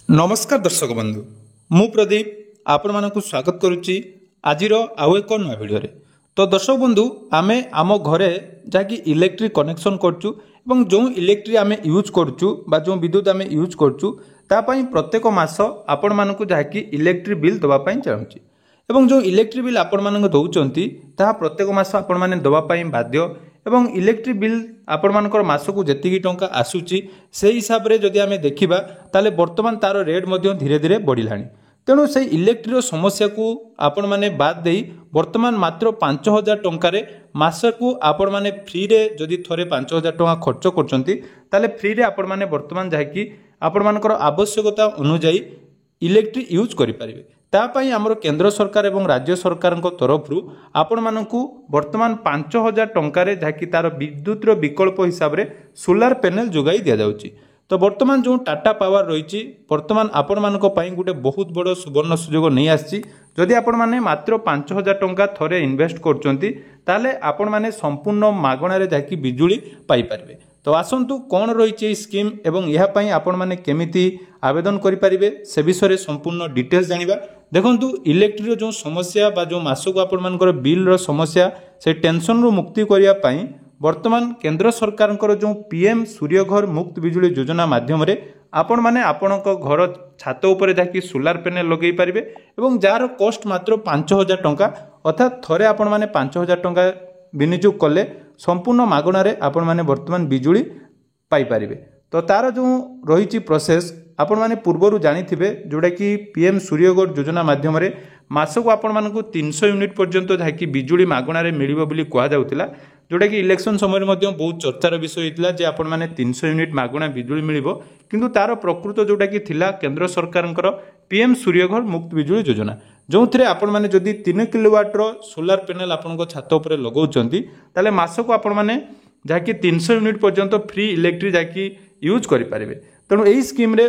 नमस्कार दर्शक बंधु मु प्रदीप आपण मानक स्वागत करुच्ची आज आउ एक नया भिडियो तो दर्शक बंधु आमे आम घरे जहाँकि इलेक्ट्रिक कनेक्शन करचु एवं जो इलेक्ट्रिक आमे यूज करचु बा जो विद्युत आमे यूज करचु तापाई प्रत्येक मास आपण मानक जहाँकि इलेक्ट्रिक बिल दवापाई चाहूँगी एवं जो इलेक्ट्रिक बिल आपण मानक दौरान ताहा प्रत्येक मास आपण माने दवापाई बाध्य एवं इलेक्ट्रिक बिल आपण मानकर मासकू जेतिकी टंका आसुची से हिसाब रे जदि आमे देखिबा ताले वर्तमान तार रेट मध्य धीरे धीरे बढ़िलानी तेणु से इलेक्ट्रिक समस्या को आपण माने बाद देई वर्तमान मात्र 5000 टंका रे मासकू आपण माने फ्री रे जदि थोरे 5000 टंका खर्च करचंती ताले फ्री रे आपण माने वर्तमान जाकी आपण मानकर आवश्यकता अनुसार इलेक्ट्रिक यूज करि परिबे तापाई आमर केंद्र सरकार एवं राज्य सरकार तरफ आपण मानकू वर्तमान 5000 टंकार जहाँकि तार विद्युतर विकल्प हिसाब रे सोलार पैनल जोगाई दिया जाउची। तो वर्तमान जो टाटा पावर रही वर्तमान आपण मानक पई गोटे बहुत बड़ सुवर्ण सुजोग नहीं आसी जदि आपण माने मात्र 5000 टंका थरे इन्वेस्ट करचंती ताले आपण माने संपूर्ण मागणारे जहाँकि बिजुली पाई परिबे। तो आसंतु कौन रही स्कीम एवं यह पाई आपण माने केमिति आवेदन करि परिबे से विषय संपूर्ण डिटेल्स जानिबा। देखंतु इलेक्ट्रिक जो समस्या बा जो मासको आपण मानकर बिल रो समस्या से टेंशन रो मुक्ति करिया पाई वर्तमान केंद्र सरकार जो पीएम सूर्यघर मुक्त बिजुली योजना माध्यम रे आपण माने आपणक घर छात उपरे जाकि सोलार पैनल लगेई पारिबे एवं जार कॉस्ट मात्र 5000 टंका अर्थात थरे आपण माने 5000 टंका विनियोग कले संपूर्ण मागणारे आपण माने वर्तमान बिजुली पाई पारिबे। तो तार जो रही प्रोसेस आपण माने पूर्वरु जानिथिबे जोडा कि पीएम सूर्यघर योजना माध्यम रे मासको आपण मानकु 300 यूनिट पर्यंत जाकि बिजुली मागणारे मिलिबो बोली कहा जाउतिला जोटा कि इलेक्शन समय मध्य बहुत चर्चार विषय होता जे आपण माने 300 यूनिट मागणा बिजुली मिलिबो किंतु तार प्रकृत जोटा कि थिला केंद्र सरकारଙ୍କର पीएम सूर्यघर मुक्त बिजुली योजना जो थे आपण माने जदि 3 किलोवाट रो सोलार पैनल आपण छात उपरे लगाउचंती ताले मासको आपण माने जाकि 300 यूनिट पर्यंत फ्री इलेक्ट्रिक जाकि यूज करि पारिबे। तेणु एही स्कीम रे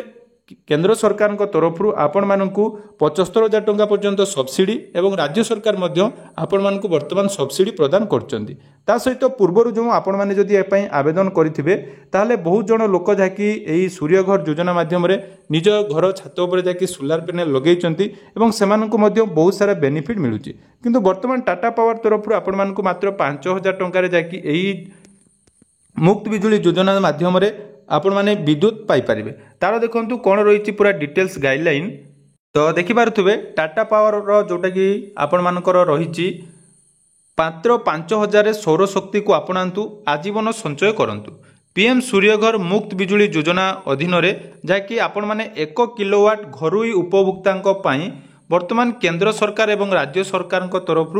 केंद्र सरकार तरफ आपण मानकू 75000 टंका पर्यंत सब्सिडी एवं राज्य सरकार मध्य आपण मानकू वर्तमान सब्सिडी प्रदान करचंती। ता सहित पूर्वरु जो आपण माने जदि ए पई आवेदन करिथिबे ताहले बहुत जण लोक जाकि एही सूर्यघर योजना माध्यम रे निज घर छात ऊपर जाकि सोलार पैनल लगेइचंती एवं सेमानकू मध्य बहुत सारा बेनिफिट मिलुची किंतु वर्तमान टाटा पावर तरफ आपण मानकू मात्र 5000 टंका रे जाकि एही मुक्त बिजुली योजना माध्यम रे आपण माने विद्युत पाई परिबे। तार देखंतु कोन रही पूरा डिटेल्स गाइडलाइन तो देखि पारुथबे टाटा पावर रो जोटा कि आपण मानकर रही मात्र 5000 सौर शक्ति को आपणांतु आजीवन संचय करंतु पीएम सूर्यघर मुक्त बिजुली योजना अधीन रे जाकि आपण माने 1 किलोवाट घरुई उपभोक्तांक पई वर्तमान केंद्र सरकार एवं राज्य सरकार तरफ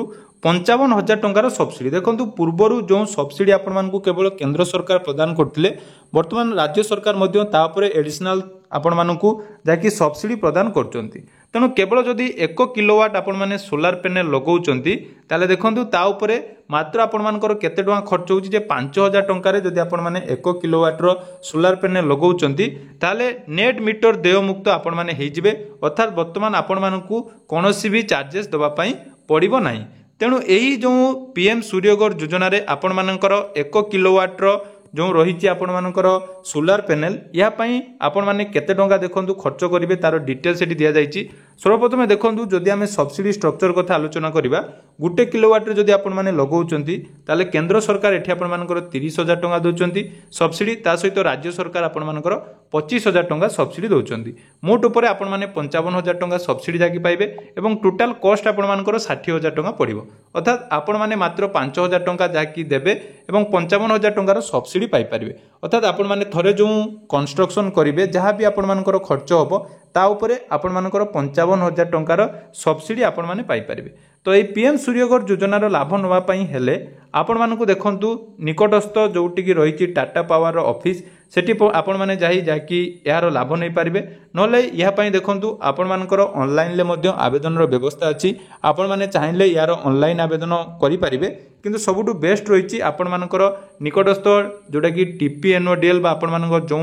55000 टंकार सब्सिडी देखंतु पूर्वरु जो सब्सिडी आपण मानकू केवल केंद्र सरकार प्रदान करथिले वर्तमान राज्य सरकार मध्य तापरे एडिशनल आपण मानकू जाकि सब्सिडी प्रदान करचंती। तेणु केवल जदि 1 किलोवाट आपण माने सोलार पैनल लगाउचंती ताले देखंतु ता उपरे मात्र आपण मानकर केते टंका खर्च होउची जे 5000 टंका रे जदि आपण माने 1 किलोवाट रो सोलार पैनल लगाउचंती ताले नेट मीटर देय मुक्त आपण माने हेइ जिवे अर्थात वर्तमान आपण मानकू कोनोसी भी चार्जेस दबा पई पड़िबो नाही। तेणु यही जो पीएम सूर्यघर योजना रे आपण मानकर 1 किलोवाट रो जो रही आपण मानकर सोलार पैनल या पई आपण माने केते टंका देखंतु खर्च करिवे तार डिटेल्स एटी दिया जायछि। सर्वप्रथम देखंतु जदि आमे सब्सिडी स्ट्रक्चर कथा आलोचना करिबा 1 किलोवाट रे जदि आपण माने लगाउचंती ताले केंद्र सरकार एठी आपण मानकर 30000 टंका दोचंती सब्सिडी ता सहित राज्य सरकार आपण मानकर 25000 टंका सब्सिडी दोचंती मोट ऊपर आपण माने 55000 टंका सब्सिडी जाकी पाइबे एवं टोटल कॉस्ट आपण मानकर 60000 टंका पड़िबो अर्थात आपण माने मात्र 5000 टंका जाकी देबे एवं 55000 टंकार सब्सिडी पाई परिबे अर्थात आपण माने थरे जो कंस्ट्रक्शन करिवे जहाँ भी आपण मानकर खर्च होबो ता उपरे आपण मानकर 55000 टंकार सब्सिडी आपण माने पाई परिबे। तो ये पीएम सूर्यघर योजनार लाभ नवा पई हेले आपण मानकू देखंतु निकटस्थ जोटी की रही टाटा पावर ऑफिस सेठी आपण माने जाई जाकी यार लाभ नै पारिबे नले या पई देखंतु आपण मानकर ऑनलाइन ले मध्य आवेदन रो व्यवस्था अछि आपण माने चाहिले यार ऑनलाइन आवेदन करि पारिबे किंतु सबुटु बेस्ट रही आपण मानकर निकटस्थ जोटा कि टीपीएनओडीएल बा आपण मानकर जो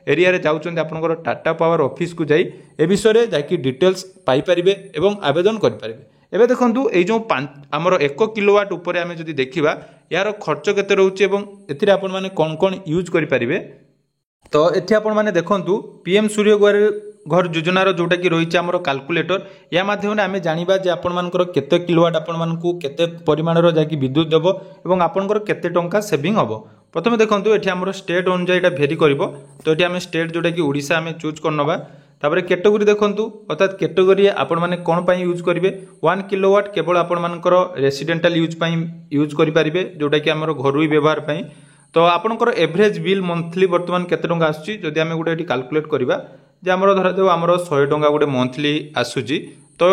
एरिया रे जाउचंदी आपनकर टाटा पावर ऑफिस को जाई ए विषय रे जाकी डिटेल्स पाई परिबे एवं आवेदन करि परिबे। एबे देखंतु ए जो हमर 1 किलोवाट ऊपर आमे जदि देखिबा यार खर्च केते रहउची एवं एथिरे आपण माने कोन कोन यूज करि परिबे। तो एठी आपण माने देखंतु पीएम सूर्यघर घर योजनार जोटा कि रही आम काल्कुलेटर या माध्यम आम जाना जे आपर केते किलोवाट आपण केते परिमाणर जाकि विद्युत देव और आपंकर केते टंका सेविंग हम। प्रथम देखो ये आम स्टेट अनुसार भेरी कर तो ये आम स्टेट जोटा कि ओडिशा आम चूज करनवा। तापर कैटेगोरी देखूँ अर्थात कैटेगोरी आपण मैंने कौन पर यूज करेंगे 1 किलोवाट केवल आपर रेसिडेंटाल यूज करेंगे जोटा कि आम घर व्यवहार पाई। तो आपंकर एवरेज बिल मंथली बर्तमान केते टंका आसुची जदि आम गोटे कैलकुलेट करवा जे आमर धरा जाऊ आमर 100 टंका गोटे मंथली आसूची तो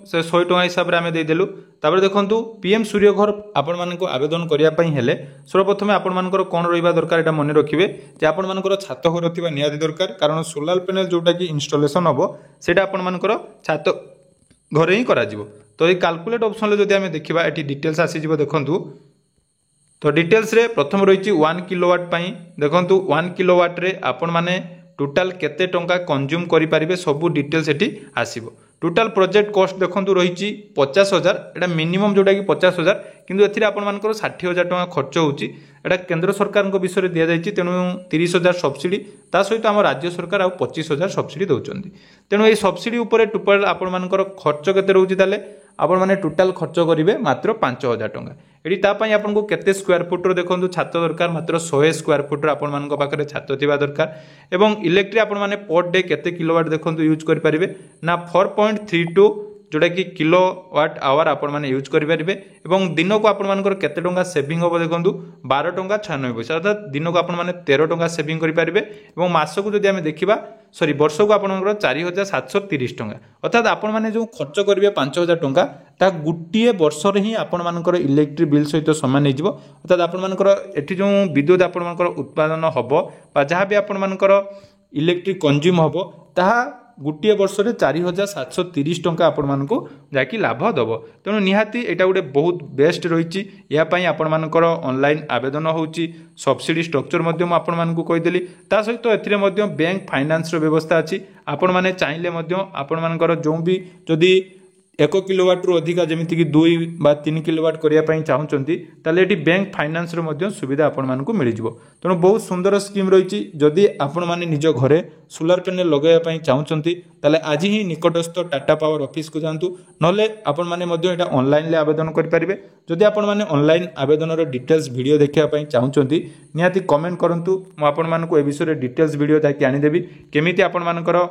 से 100 टंका हिसाब से आम देदेलु। तापर देखो पीएम सूर्य घर आपण मानक आवेदन करने हेले सर्वप्रथम आपण मानकर कौन रहा दरकार यहाँ मन रखिए जे आपण मानकर छात घर थिबा निहाती दरकार कारण सोलार पैनल जोटा कि इंस्टॉलेशन हम सेटा आपण मानकर छात घर ही करा जिवो। तो ये कैलकुलेट ऑप्शन ले जदि आम देखिबा एठी डिटेल्स आसी जिवो देखंतु। तो डिटेल्स रे प्रथम रही 1 किलोवाट पाई देखंतु 1 किलोवाट रे आपण माने टोटाल केते टंका कंज्यूम करि पारिबे सब डिटेल्स एठी आसीबो। टोटाल प्रोजेक्ट कॉस्ट देखंतु रही 50,000 एटा मिनिमम जोटा कि 50,000 किंतु एथिरे आपण मानकर 60,000 टंका खर्च होउची एटा केंद्र सरकार को विषय दिया जायछि तेनु 30,000 सब्सिडी ता सहित हम राज्य सरकार आ 25,000 सब्सिडी दउचंदी। तेनु ए सब्सिडी ऊपर टोटाल आपण मानकर खर्च केते रहउची ताले आपण माने टोटाल खर्च करिवे मात्र 5,000 टंका। एठी ता पई आपण को केते स्क्वायर फुट रो देखंतु छात दरकार मात्र 100 स्क्वायर फुट रो आपण मानक पाखरे छात थिबा दरकार एवं इलेक्ट्रिक आपण माने पर डे केते किलोवाट देखंतु यूज करि परिबे ना 4.32 जोटा कि किलोवाट आवर आपण माने यूज करि परिबे एवं दिन को आपण मानकर केते टंका सेविंग हो देखंतु 12 टंका 96 पैसा अर्थात दिन को आपण माने 13 टंका सेविंग करि परिबे एवं मास को जदि हम देखिबा सॉरी वर्ष को आपण 4,730 टंका अर्थात आपण माने जो खर्च करिवे 5,000 टंका ता गुटिए वर्ष रे ही आपण मानकर इलेक्ट्रिक बिल सहित समान हो जिवो। अर्थात आपण मानकर एठी जो विद्युत आपण मानकर उत्पादन हबो बा जहाँ भी आपण मानकर इलेक्ट्रिक कंज्यूम हबो ताहा गोटे वर्ष में 4,730 टंका आपण मानक जाकि लाभ दब। तेणु निहाती एटा गोटे बहुत बेस्ट रही यापाई आपण मानकर ऑनलाइन आवेदन होउची सब्सिडी स्ट्रक्चर मध्य आपण मानक कहीदेली ता सहित एथिरे मध्य बैंक फाइनेंस रो व्यवस्था अछि आपण माने चाहिले मध्य आपण मानकर जो भी जदि 1 किलोवाट रु अधिका जमिति कि 2 बा 3 किलोवाट करिया पई चाहुचंती ताले एटी बैंक फाइनेंस रो मध्य सुविधा आपण मानकु मिलि जिवो। तेणु बहुत सुंदर स्कीम रही जदि आपण माने निज घरे सोलार पैनल लगाया पई चाहुचंती ताले आज ही निकटस्थ टाटा पावर ऑफिस को जांतु नले आपण माने मध्य एटा ऑनलाइन ले आवेदन करि परिबे। जदि आपण माने ऑनलाइन आवेदन रो डिटेल्स वीडियो देखिया पई चाहुचंती निहाती कमेंट करंतु म आपण मानकु ए विषय रे डिटेल्स वीडियो जाकि आनि देबी केमिति आपण मानकर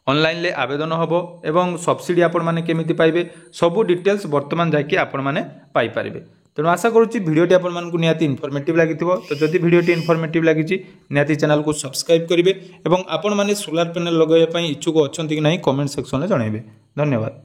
ऑनलाइन ले आवेदन हबो एवं सब्सिडी आपण माने केमिति पाइबे सबु डिटेल्स वर्तमान जाकि आपण माने पाई परिबे। तेणु आशा करूची वीडियोटी आपण मानकु निहाती इनफॉर्मेटिव लागिथिबो। तो जदि वीडियोटी इनफॉर्मेटिव लागिची निहाती चैनल को सब्सक्राइब करिवे एवं आपण माने सोलार पैनल लगाया पई इच्छुक अछंती कि नाही कमेंट सेक्शन में जणाइबे। धन्यवाद।